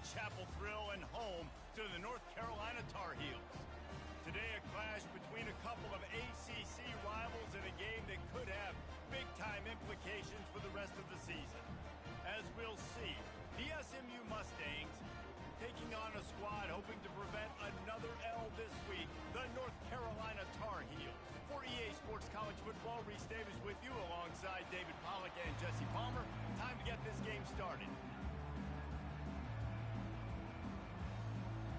Chapel thrill and home to the North Carolina Tar Heels. Today, a clash between a couple of ACC rivals in a game that could have big-time implications for the rest of the season. As we'll see, the SMU Mustangs taking on a squad hoping to prevent another L this week, the North Carolina Tar Heels. For EA Sports College Football, Reese Davis with you alongside David Pollack and Jesse Palmer. Time to get this game started.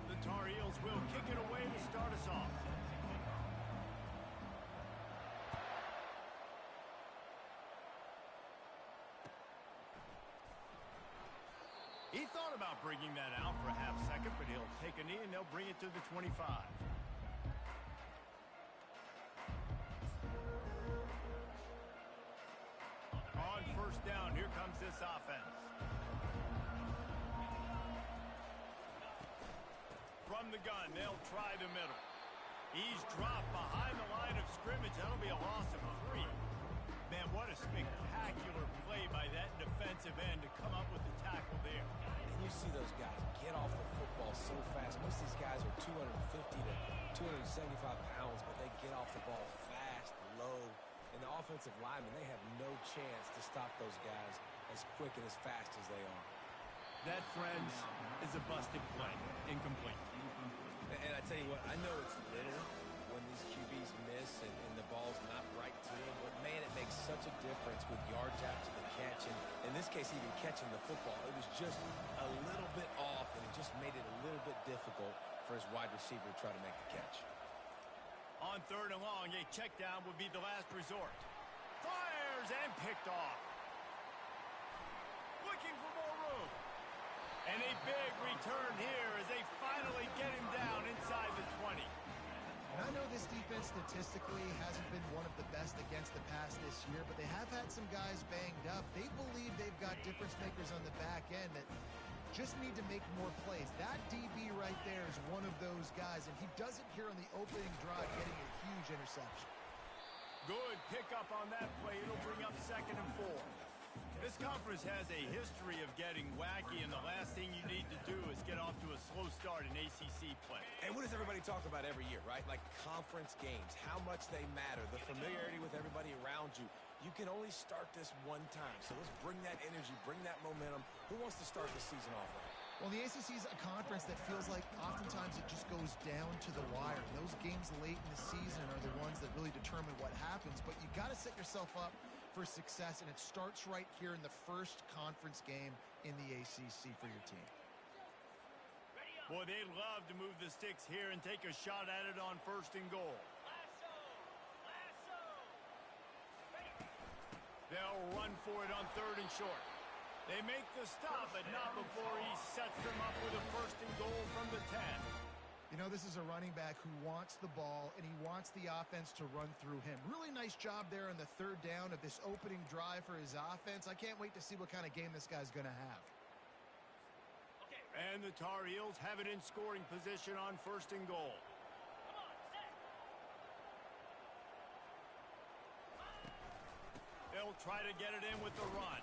The Tar Heels will kick it away to start us off. He thought about bringing that out for a half second, but he'll take a knee and they'll bring it to the 25. On first down, here comes this offense. From the gun, they'll try the middle. He's dropped behind the line of scrimmage. That'll be a loss of 3. Man, what a spectacular play by that defensive end to come up with the tackle there. And you see those guys get off the football so fast. Most of these guys are 250 to 275 pounds, but they get off the ball fast, low. And the offensive linemen, they have no chance to stop those guys as quick and as fast as they are. That, friends, is a busted play. Incomplete. And I tell you what, I know it's little when these QBs miss and the ball's not right to them, but man, it makes such a difference with yards after the catch, and in this case, even catching the football. It was just a little bit off, and it just made it a little bit difficult for his wide receiver to try to make the catch. On third and long, a check down would be the last resort. Fires and picked off. Looking for more room. And a big return here as they finally get him down inside the 20. And I know this defense statistically hasn't been one of the best against the pass this year, but they have had some guys banged up. They believe they've got difference makers on the back end that just need to make more plays. That DB right there is one of those guys, and he does it here on the opening drive, getting a huge interception. Good pickup on that play. It'll bring up 2nd and 4. This conference has a history of getting wacky, and the last thing you need to do is get off to a slow start in ACC play. And what does everybody talk about every year, right? Like conference games, how much they matter, the familiarity with everybody around you. You can only start this one time, so let's bring that energy, bring that momentum. Who wants to start the season off right? Well, the ACC is a conference that feels like oftentimes it just goes down to the wire. Those games late in the season are the ones that really determine what happens, but you got to set yourself up for success, and it starts right here in the first conference game in the ACC for your team. Boy, they'd love to move the sticks here and take a shot at it on 1st and goal. They'll run for it on 3rd and short. They make the stop, but not before he sets them up with a 1st and goal from the 10. You know, this is a running back who wants the ball, and he wants the offense to run through him. Really nice job there on the 3rd down of this opening drive for his offense. I can't wait to see what kind of game this guy's going to have. And the Tar Heels have it in scoring position on 1st and goal. They'll try to get it in with the run.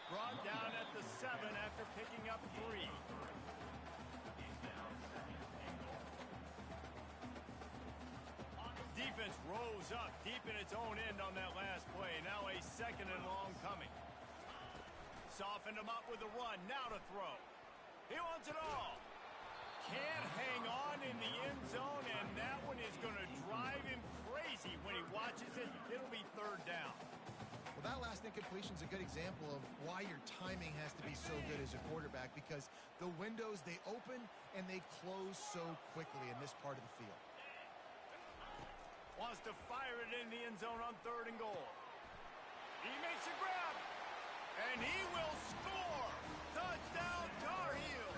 Brought down at the 7 after picking up 3. Defense rose up deep in its own end on that last play. Now a 2nd and long coming. Softened him up with the run. Now to throw. He wants it all. Can't hang on in the end zone, and that one is going to drive him crazy when he watches it. It'll be 3rd down. Well, that last incompletion is a good example of why your timing has to be so good as a quarterback, because the windows, they open and they close so quickly in this part of the field. Wants to fire it in the end zone on 3rd and goal. He makes a grab, and he will score. Touchdown, Tar Heels.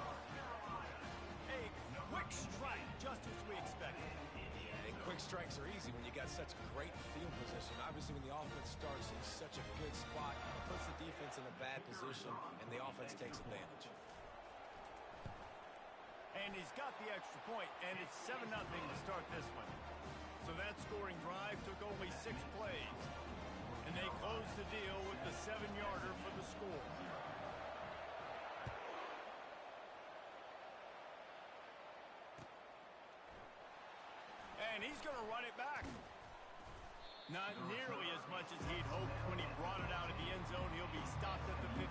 A quick strike, just as we expected. And quick strikes are easy when you got such great field position. Obviously, when the offense starts in such a good spot, it puts the defense in a bad position, and the offense takes advantage. And he's got the extra point, and it's 7-0 to start this one. So that scoring drive took only 6 plays. And they closed the deal with the 7-yarder for the score. and he's going to run it back. Not nearly as much as he'd hoped when he brought it out of the end zone. He'll be stopped at the 15.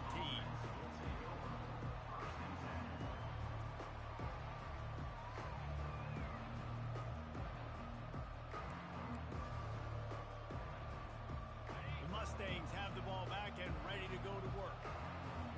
The Mustangs have the ball back and ready to go to work.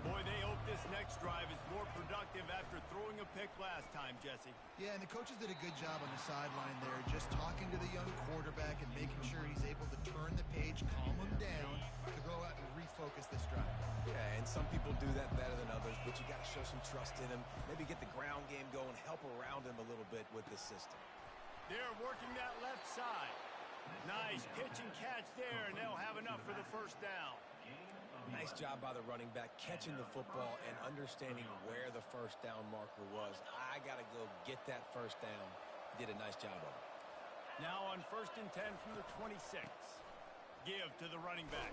Boy, they hope this next drive is more productive after throwing a pick last time, Jesse. Yeah, and the coaches did a good job on the sideline there, just talking to the young quarterback and making sure he's able to turn the page, calm him down, to go out and refocus this drive. Yeah, and some people do that better than others, but you got to show some trust in him. Maybe get the ground game going, help around him a little bit with this system. They're working that left side. Nice pitch and catch there, and they'll have enough for the first down. Nice job by the running back, catching the football and understanding where the first down marker was. I got to go get that first down. He did a nice job of it. Now on 1st and 10 from the 26. Give to the running back.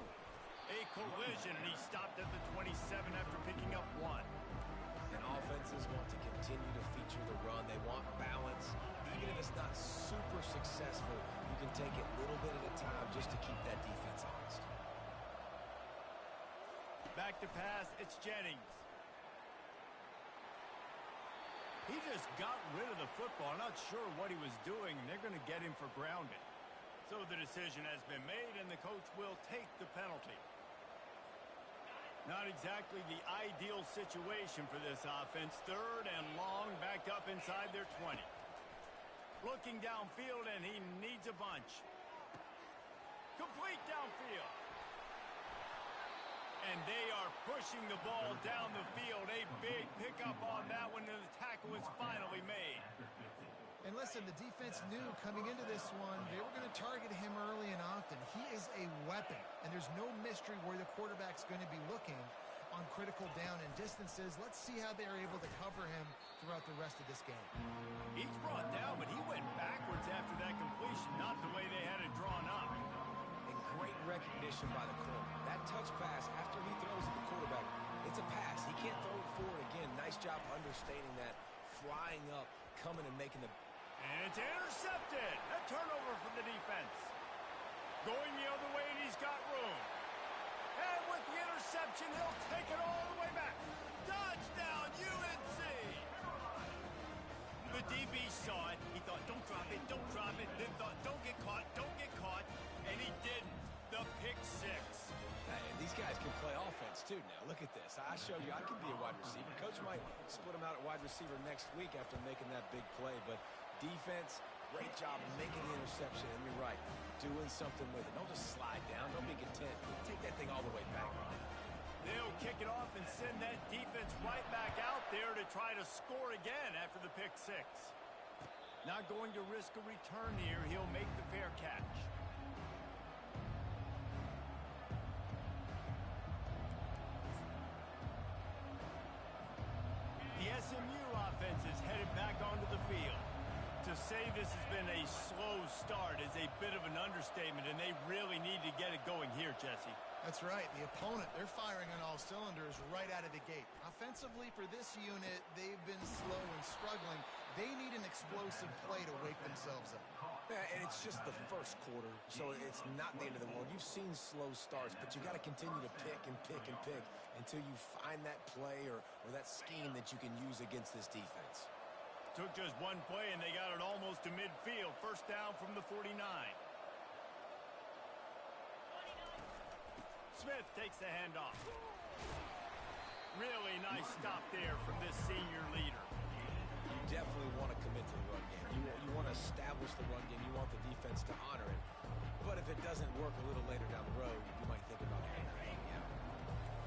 A collision, and he stopped at the 27 after picking up 1. And offenses want to continue to feature the run. They want balance. Even if it's not super successful, you can take it a little bit at a time just to keep that defense honest. Back to pass, it's Jennings. He just got rid of the football. Not sure what he was doing, and they're going to get him for grounding. So the decision has been made, and the coach will take the penalty. Not exactly the ideal situation for this offense. 3rd and long, back up inside their 20. Looking downfield, and he needs a bunch. Complete downfield. And they are pushing the ball down the field. A big pickup on that one, and the tackle is finally made. And listen, the defense knew coming into this one, they were going to target him early and often. He is a weapon, and there's no mystery where the quarterback's going to be looking on critical down and distances. Let's see how they're able to cover him throughout the rest of this game. He's brought down, but he went backwards after that completion, not the way they had it drawn up. And great recognition by the corner. That touch pass, after he throws at the quarterback, it's a pass. He can't throw it forward again. Nice job understanding that, flying up, coming and making the... And it's intercepted. A turnover for the defense. Going the other way, and he's got room. And with the interception, he'll take it all the way back. Touchdown, UNC! The DB saw it. He thought, don't drop it, don't drop it. Then thought, don't get caught, don't get caught. And he didn't. The pick 6. Hey, and these guys can play offense, too, now. Look at this. I showed you I can be a wide receiver. Coach might split him out at wide receiver next week after making that big play. But defense, great job making the interception. And you're right, doing something with it. Don't just slide down. Don't be content. Take that thing all the way back. They'll kick it off and send that defense right back out there to try to score again after the pick 6. Not going to risk a return here. He'll make the fair catch. The SMU offense is headed back onto the field. To say this has been a slow start is a bit of an understatement, and they really need to get it going here, Jesse. That's right. The opponent, they're firing on all cylinders right out of the gate. Offensively for this unit, they've been slow and struggling. They need an explosive play to wake themselves up. Yeah, and it's just the first quarter, so it's not the end of the world. You've seen slow starts, but you got to continue to pick and pick and pick until you find that play or that scheme that you can use against this defense. Took just one play, and they got it almost to midfield. First down from the 49. Smith takes the handoff. Really nice stop there from this senior leader. You definitely want to commit to the run game. You want to establish the run game. You want the defense to honor it. But if it doesn't work a little later down the road, you might think about having that game out.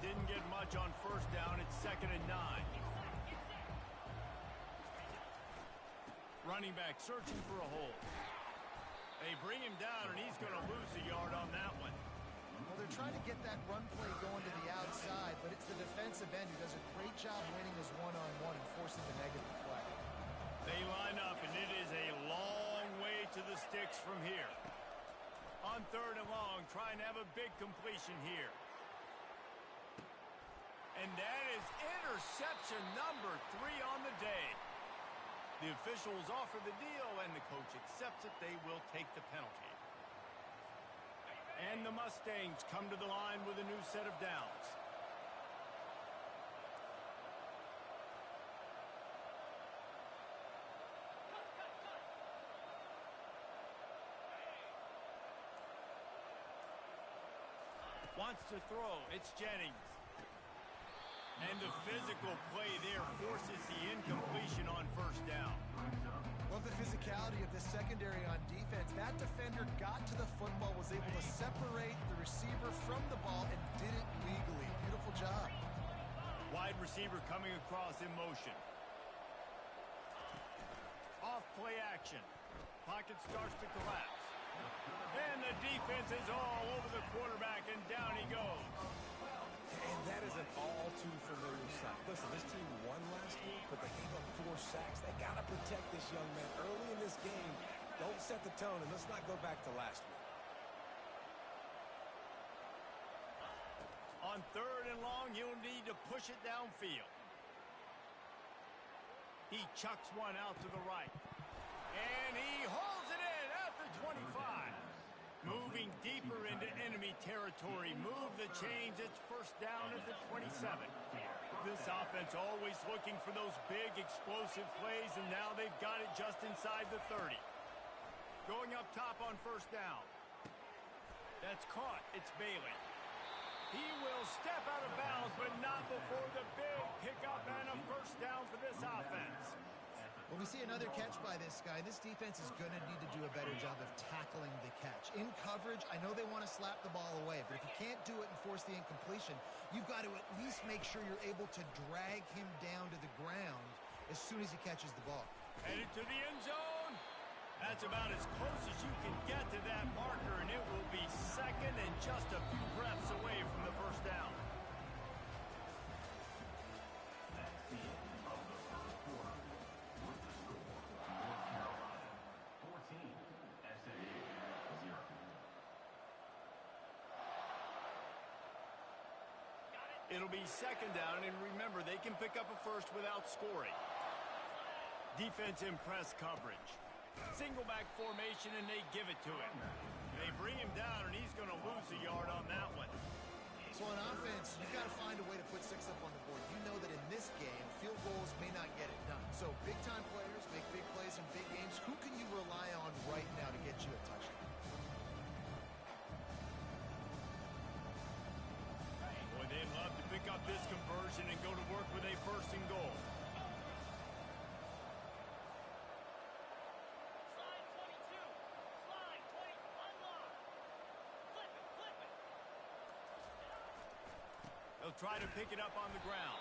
Didn't get much on first down. It's 2nd and 9. Running back searching for a hole. They bring him down, and he's going to lose a yard on that one. Well, they're trying to get that run play going to the outside, but it's the defensive end who does a great job winning his one-on-one and forcing the negative play. They line up, and it is a long way to the sticks from here. On 3rd and long, trying to have a big completion here. And that is interception number 3 on the day. The officials offer the deal, and the coach accepts it. They will take the penalty. And the Mustangs come to the line with a new set of downs. Wants to throw. It's Jennings. And the physical play there forces the incompletion on first down. Love the physicality of this secondary on defense. That defender got to the football, was able to separate the receiver from the ball, and did it legally. Beautiful job. Wide receiver coming across in motion. Off play action. Pocket starts to collapse. And the defense is all over the quarterback, and down he goes. And that is an all too familiar sight. Listen, this team won last week, but they gave up 4 sacks. They got to protect this young man early in this game. Don't set the tone, and let's not go back to last week. On 3rd and long, he'll need to push it downfield. He chucks one out to the right. And he holds it in at the 25. Moving deeper into enemy territory. Move the chains. It's first down at the 27. This offense always looking for those big explosive plays, and now they've got it just inside the 30. Going up top on first down. That's caught. It's Bailey. He will step out of bounds, but not before the big pickup and a first down for this offense. Well, we see another catch by this guy. This defense is going to need to do a better job of tackling the catch. In coverage, I know they want to slap the ball away, but if you can't do it and force the incompletion, you've got to at least make sure you're able to drag him down to the ground as soon as he catches the ball. Headed to the end zone. That's about as close as you can get to that marker, and it will be second and just a few breaths away from the first down. It'll be second down, and remember, they can pick up a first without scoring. Defense in press coverage. Single back formation, and they give it to him. They bring him down, and he's going to lose a yard on that one. So on offense, you've got to find a way to put 6 up on the board. You know that in this game, field goals may not get it done. So big-time players make big plays in big games. Who can you rely on right now to get you a touchdown? Boy, they'd love to pick up this conversion and go to work with a first and goal. They'll try to pick it up on the ground.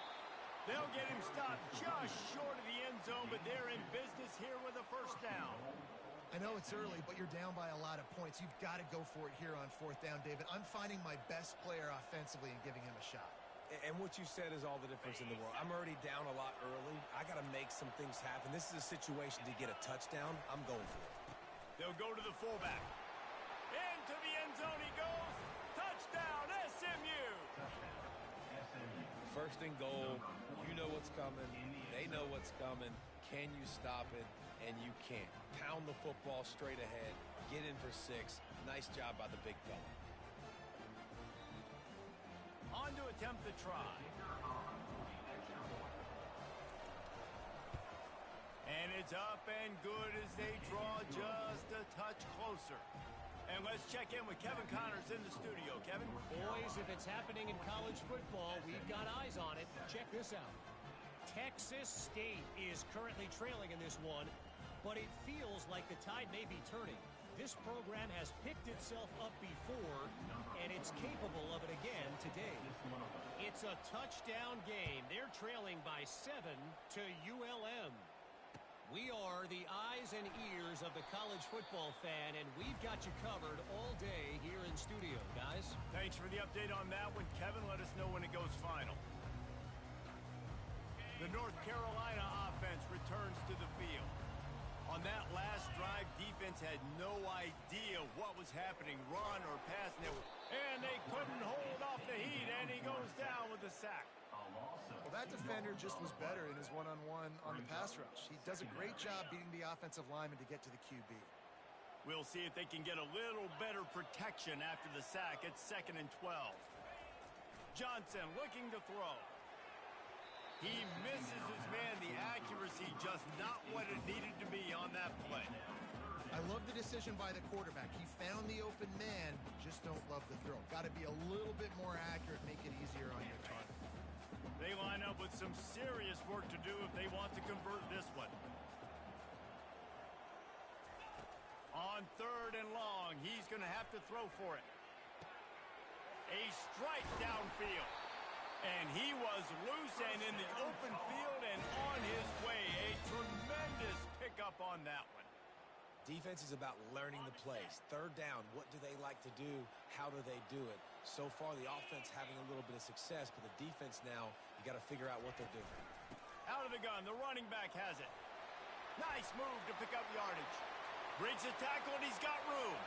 They'll get him stopped just short of the end zone, but they're in business here with a first down. I know it's early, but you're down by a lot of points. You've got to go for it here on 4th down, David. I'm finding my best player offensively and giving him a shot. And what you said is all the difference in the world. I'm already down a lot early. I got to make some things happen. This is a situation to get a touchdown. I'm going for it. They'll go to the fullback. Into the end zone he goes. Touchdown, SMU. First and goal. You know what's coming. They know what's coming. Can you stop it? And you can't. Pound the football straight ahead. Get in for 6. Nice job by the big fella. On to attempt the try. And it's up and good as they draw just a touch closer. And let's check in with Kevin Connors in the studio. Kevin? Boys, if it's happening in college football, we've got eyes on it. Check this out. Texas State is currently trailing in this one, but it feels like the tide may be turning. This program has picked itself up before, and it's capable of it again today. It's a touchdown game. They're trailing by 7 to ULM. We are the eyes and ears of the college football fan, and we've got you covered all day here in studio, guys. Thanks for the update on that one, Kevin. Let us know when it goes final. The North Carolina offense returns to the field. On that last drive, defense had no idea what was happening, run or pass, and they couldn't hold off the heat, and he goes down with a sack. That defender just was better in his one-on-one on the pass rush. He does a great job beating the offensive lineman to get to the QB. We'll see if they can get a little better protection after the sack at 2nd and 12. Johnson looking to throw. He misses his man. The accuracy just not what it needed to be on that play. I love the decision by the quarterback. He found the open man, just don't love the throw. Got to be a little bit more accurate, make it easier on your target. They line up with some serious work to do if they want to convert this one. On 3rd and long, he's going to have to throw for it. A strike downfield. And he was loose and in the open field and on his way. A tremendous pickup on that one. Defense is about learning the plays. 3rd down, what do they like to do? How do they do it? So far, the offense having a little bit of success, but the defense now, you got to figure out what they're doing. Out of the gun, the running back has it. Nice move to pick up yardage. Breaks a tackle, and he's got room.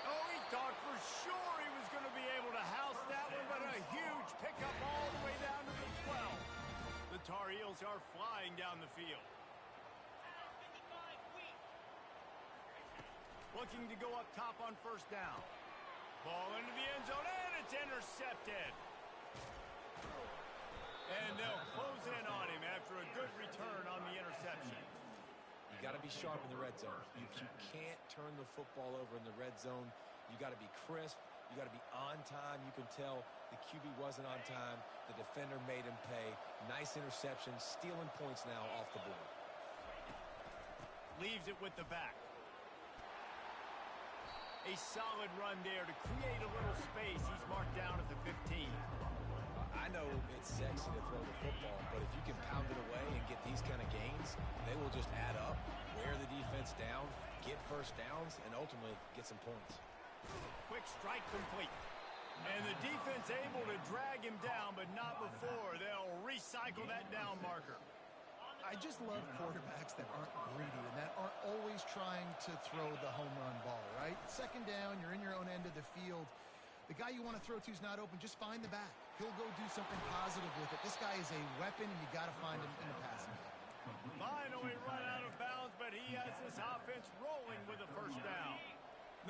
Oh, he thought for sure he was going to be able to house that one, but a huge pickup all the way down to the 12. The Tar Heels are flying down the field. Looking to go up top on 1st down. Ball into the end zone, and it's intercepted. And they'll close in on him after a good return on the interception. You got to be sharp in the red zone. You can't turn the football over in the red zone. You got to be crisp. You got to be on time. You can tell the QB wasn't on time. The defender made him pay. Nice interception, stealing points now off the board. Leaves it with the back. A solid run there to create a little space. He's marked down at the 15. I know it's sexy to throw the football, but if you can pound it away and get these kind of gains, they will just add up, wear the defense down, get 1st downs, and ultimately get some points. Quick strike complete. And the defense able to drag him down, but not before. They'll recycle that down marker. I just love quarterbacks that aren't greedy and that aren't always trying to throw the home run ball, right? 2nd down, you're in your own end of the field. The guy you want to throw to is not open. Just find the back. He'll go do something positive with it. This guy is a weapon, and you got to find him in the passing game. Finally run out of bounds, but he has this offense rolling with a 1st down.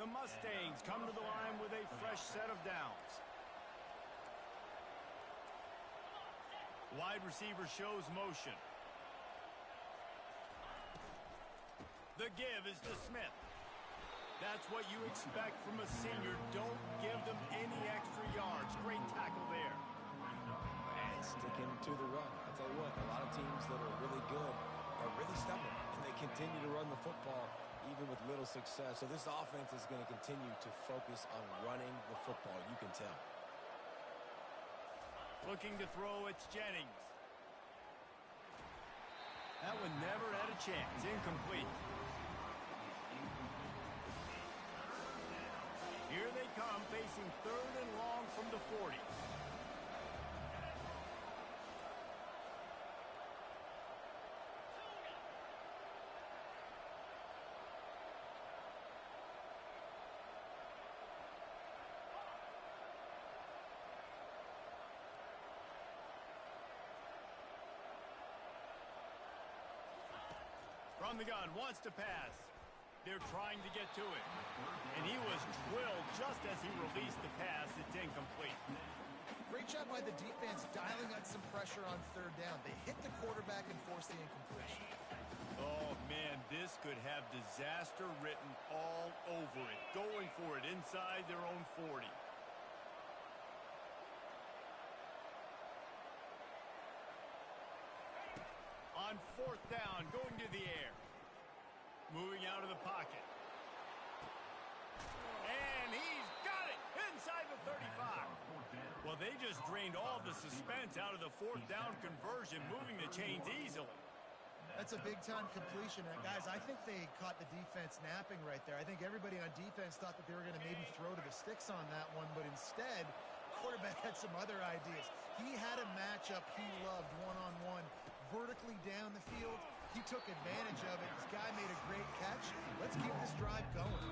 The Mustangs come to the line with a fresh set of downs. Wide receiver shows motion. The give is to Smith. That's what you expect from a senior. Don't give them any extra yards. Great tackle there. And sticking to the run. I'll tell you what, a lot of teams that are really good are really stubborn, and they continue to run the football even with little success. So this offense is going to continue to focus on running the football. You can tell. Looking to throw, it's Jennings. That one never had a chance. Incomplete. Here they come, facing 3rd and long from the 40. From the gun, wants to pass. They're trying to get to it. And he was drilled just as he released the pass. It's incomplete. Great job by the defense dialing up some pressure on 3rd down. They hit the quarterback and forced the incompletion. Oh, man, this could have disaster written all over it. Going for it inside their own 40. On 4th down, going to the air. Moving out of the pocket. And he's got it inside the 35. Well, they just drained all the suspense out of the 4th down conversion, moving the chains easily. That's a big-time completion. And guys, I think they caught the defense napping right there. I think everybody on defense thought that they were going to maybe throw to the sticks on that one, but instead, quarterback had some other ideas. He had a matchup he loved one-on-one, vertically down the field. He took advantage of it. This guy made a great catch. Let's keep this drive going.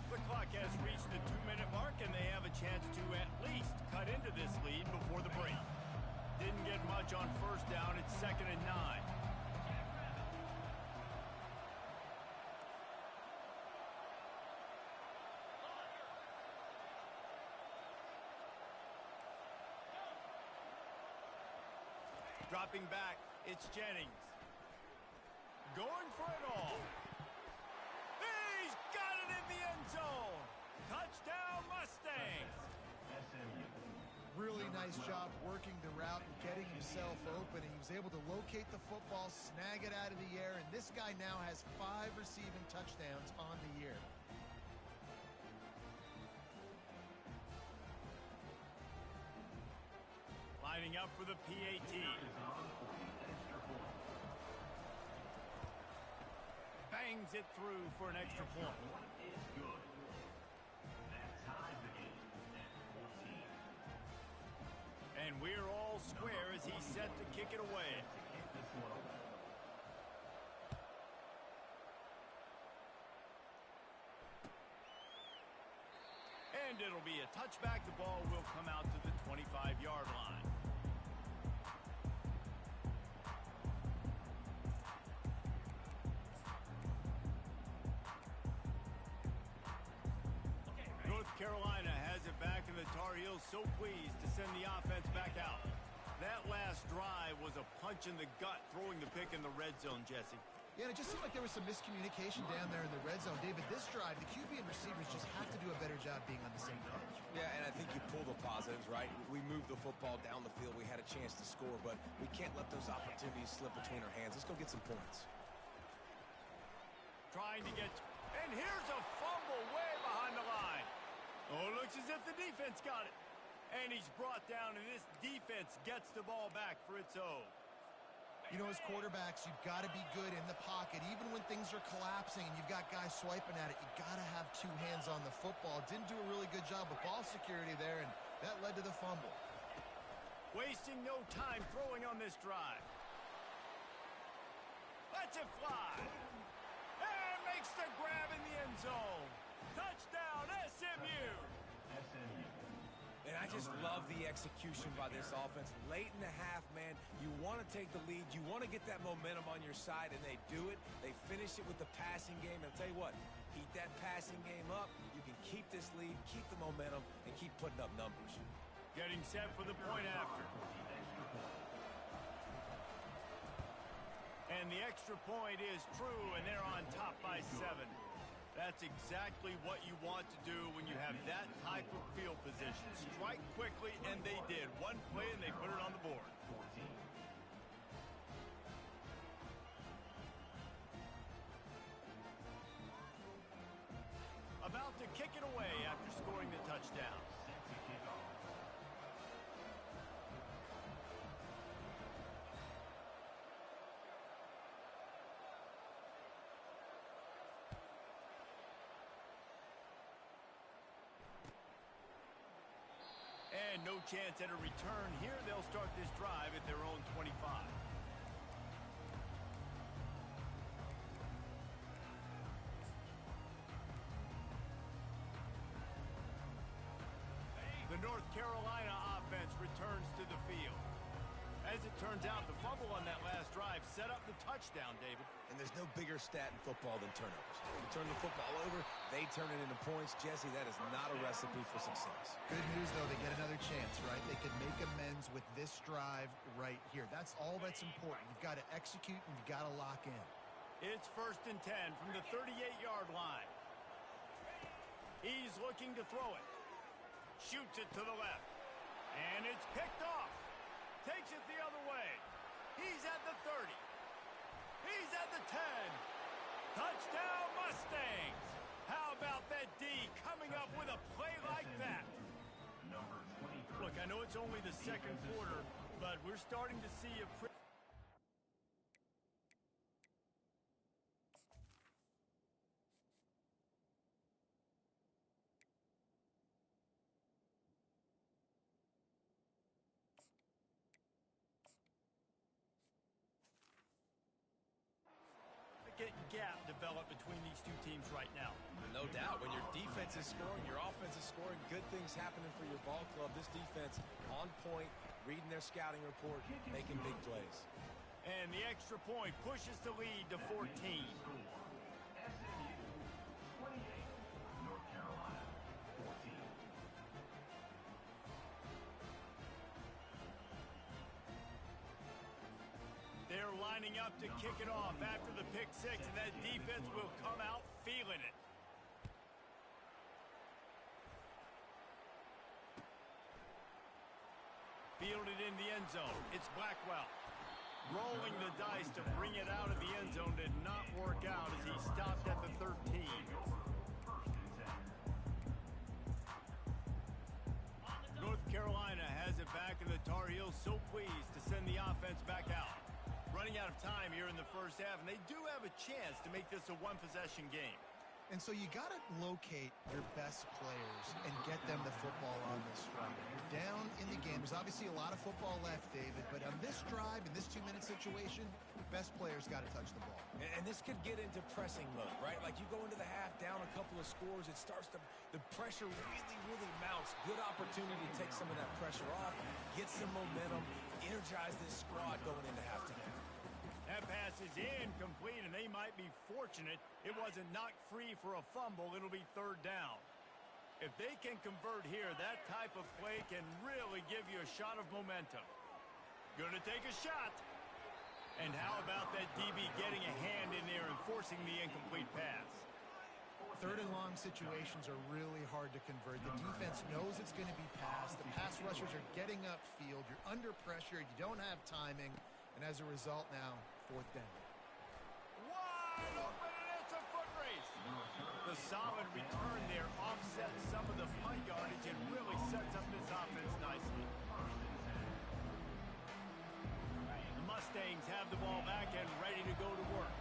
The clock has reached the 2-minute mark, and they have a chance to at least cut into this lead before the break. Didn't get much on first down. It's 2nd and 9. Dropping back, it's Jennings. Going for it all. He's got it in the end zone. Touchdown, Mustangs. Really nice job working the route and getting himself open. He was able to locate the football, snag it out of the air, and this guy now has 5 receiving touchdowns on the year. Lining up for the PAT. Bangs it through for an extra point. And we're all square as he's set to kick it away. And it'll be a touchback. The ball will come out to the 25-yard line. North Carolina has it back, and the Tar Heels so pleased to send the offense back out. That last drive was a punch in the gut, throwing the pick in the red zone, Jesse. Yeah, and it just seemed like there was some miscommunication down there in the red zone. David, this drive, the QB and receivers just have to do a better job being on the same page. Yeah, and I think you pull the positives, right? We moved the football down the field. We had a chance to score, but we can't let those opportunities slip between our hands. Let's go get some points. Trying to get... And here's a fumble way behind the line. Oh, it looks as if the defense got it. And he's brought down, and this defense gets the ball back for its own. You know, as quarterbacks, you've got to be good in the pocket. Even when things are collapsing and you've got guys swiping at it, you got to have 2 hands on the football. Didn't do a really good job of ball security there, and that led to the fumble. Wasting no time throwing on this drive. Lets it fly. And makes the grab in the end zone. Touchdown, SMU. And I just love the execution by this offense. Late in the half, man, you want to take the lead. You want to get that momentum on your side, and they do it. They finish it with the passing game. And I'll tell you what, keep that passing game up. You can keep this lead, keep the momentum, and keep putting up numbers. Getting set for the point after. And the extra point is true, and they're on top by 7. That's exactly what you want to do when you have that type of field position. Strike quickly, and they did. One play, and they put it on the board. About to kick it away after scoring the touchdown. And no chance at a return here. They'll start this drive at their own 25. The North Carolina offense returns to the field. As it turns out, the fumble on that last drive set up the touchdown, David. And there's no bigger stat in football than turnovers. You turn the football over, they turn it into points. Jesse, that is not a recipe for success. Good news, though, they get another chance, right? They can make amends with this drive right here. That's all that's important. You've got to execute, and you've got to lock in. It's 1st and 10 from the 38-yard line. He's looking to throw it. Shoots it to the left. And it's picked off. Takes it the other way. He's at the 30. He's at the 10. Touchdown, Mustangs. How about that D coming up with a play like that? Look, I know it's only the 2nd quarter, but we're starting to see a pretty... gap develop between these two teams right now. No doubt. When your defense is scoring, your offense is scoring, good things happening for your ball club. This defense on point, reading their scouting report, making big plays. And the extra point pushes the lead to 14. They're lining up to kick it off after the pick six, and that defense will come out feeling it. Fielded in the end zone. It's Blackwell. Rolling the dice to bring it out of the end zone did not work out as he stopped at the 13. North Carolina has it back, and the Tar Heels so pleased to send the offense back out. Running out of time here in the first half, and they do have a chance to make this a one-possession game. And so you got to locate your best players and get them the football on this drive. You're down in the game. There's obviously a lot of football left, David, but on this drive, in this 2-minute situation, your best players got to touch the ball. And this could get into pressing mode, right? Like you go into the half down a couple of scores, it starts to, the pressure really mounts. Good opportunity to take some of that pressure off, get some momentum, energize this squad going into halftime. That pass is incomplete, and they might be fortunate it wasn't knocked free for a fumble. It'll be third down. If they can convert here, that type of play can really give you a shot of momentum. Gonna take a shot. And how about that DB getting a hand in there and forcing the incomplete pass? Third and long situations are really hard to convert. The defense knows it's going to be passed. The pass rushers are getting upfield. You're under pressure. You don't have timing. And as a result now, fourth down. Wide open, and it's a foot race. The solid return there offsets some of the punt yardage and really sets up this offense nicely. The Mustangs have the ball back and ready to go to work.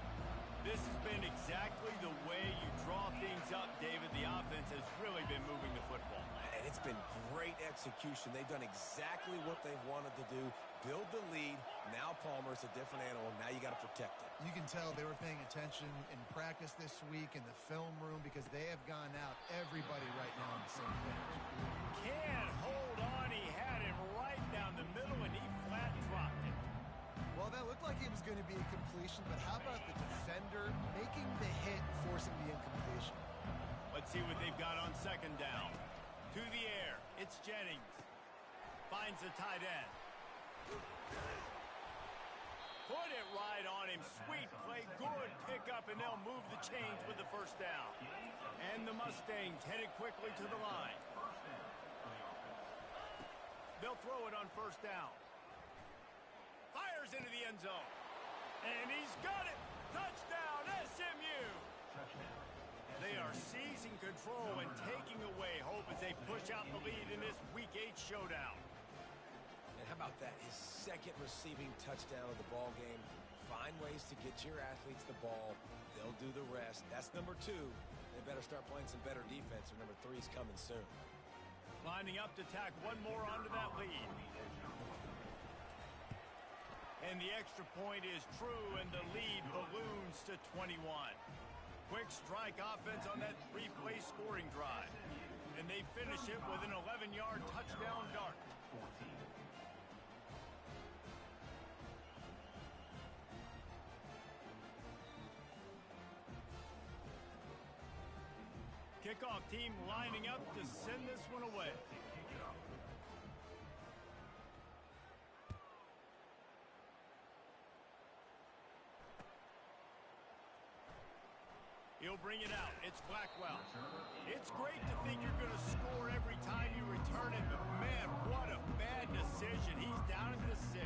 This has been exactly the way you draw things up, David. The offense has really been moving the football. And it's been great execution. They've done exactly what they wanted to do. Build the lead. Now Palmer's a different animal. Now you got to protect it. You can tell they were paying attention in practice this week in the film room because they have gone out everybody right now on the same page. Can't hold on. He had him right down the middle, and he flat dropped it. Well, that looked like it was going to be a completion, but how about the defender making the hit, forcing the incompletion? Let's see what they've got on second down. To the air. It's Jennings. Finds the tight end. Put it right on him. Sweet play. Good pickup, and they'll move the chains with the first down. And the Mustangs headed quickly to the line. They'll throw it on first down. Fires into the end zone. And he's got it. Touchdown, SMU. They are seizing control and taking away hope as they push out the lead in this Week 8 showdown. And how about that? His second receiving touchdown of the ball game. Find ways to get your athletes the ball. They'll do the rest. That's number 2. They better start playing some better defense, or number 3 is coming soon. Lining up to tack one more onto that lead. And the extra point is true, and the lead balloons to 21. Quick strike offense on that 3-play scoring drive. And they finish it with an 11-yard touchdown dart. Kickoff team lining up to send this one away. He'll bring it out. It's Blackwell. It's great to think you're going to score every time you return it, but man, what a bad decision. He's down at the 6.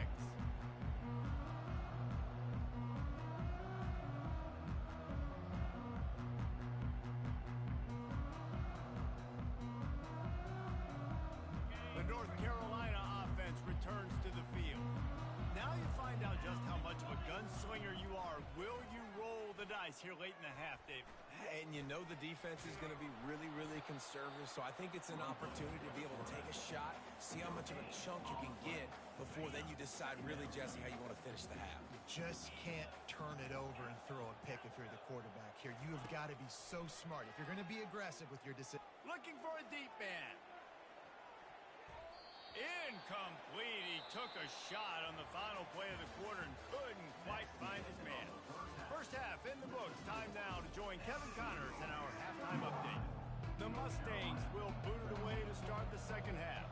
The North Carolina offense returns to the field. Now you find out just how much of a gunslinger you are. Will you roll the dice here late in the half, David? And you know the defense is going to be really conservative, so I think it's an opportunity to be able to take a shot, see how much of a chunk you can get before then you decide really, Jesse, how you want to finish the half. You just can't turn it over and throw a pick if you're the quarterback here. You have got to be so smart. If you're going to be aggressive with your decision. Looking for a deep man. Incomplete. He took a shot on the final play of the quarter and couldn't quite find his man. First half in the books. Time now to join Kevin Connors in our halftime update. The Mustangs will boot it away to start the second half.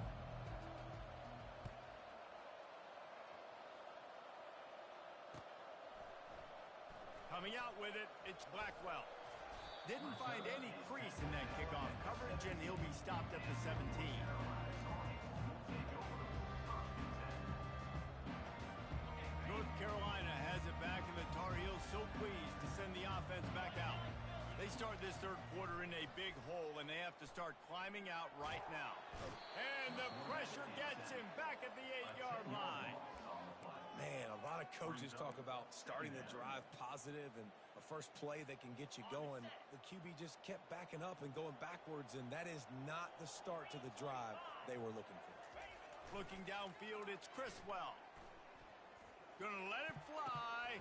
Coming out with it, it's Blackwell. Didn't find any crease in that kickoff coverage, and he'll be stopped at the 17. North Carolina has it back, and the Tar Heels so pleased to send the offense back out. They start this third quarter in a big hole, and they have to start climbing out right now. And the pressure gets him back at the 8-yard line. Man, a lot of coaches talk about starting the drive positive and a first play that can get you going. The QB just kept backing up and going backwards, and that is not the start to the drive they were looking for. Looking downfield, it's Criswell. Gonna let it fly.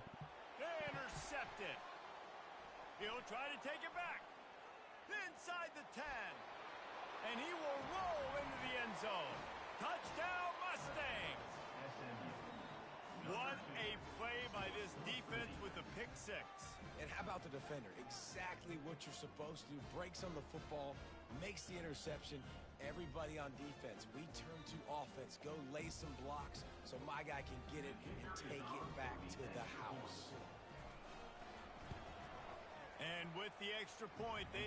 Intercepted. He'll try to take it back. Inside the 10. And he will roll into the end zone. Touchdown, Mustangs. What a play by this defense with the pick six. And how about the defender? Exactly what you're supposed to do. Breaks on the football, makes the interception. Everybody on defense, we turn to offense. Go lay some blocks so my guy can get it and take it back to the house. And with the extra point, they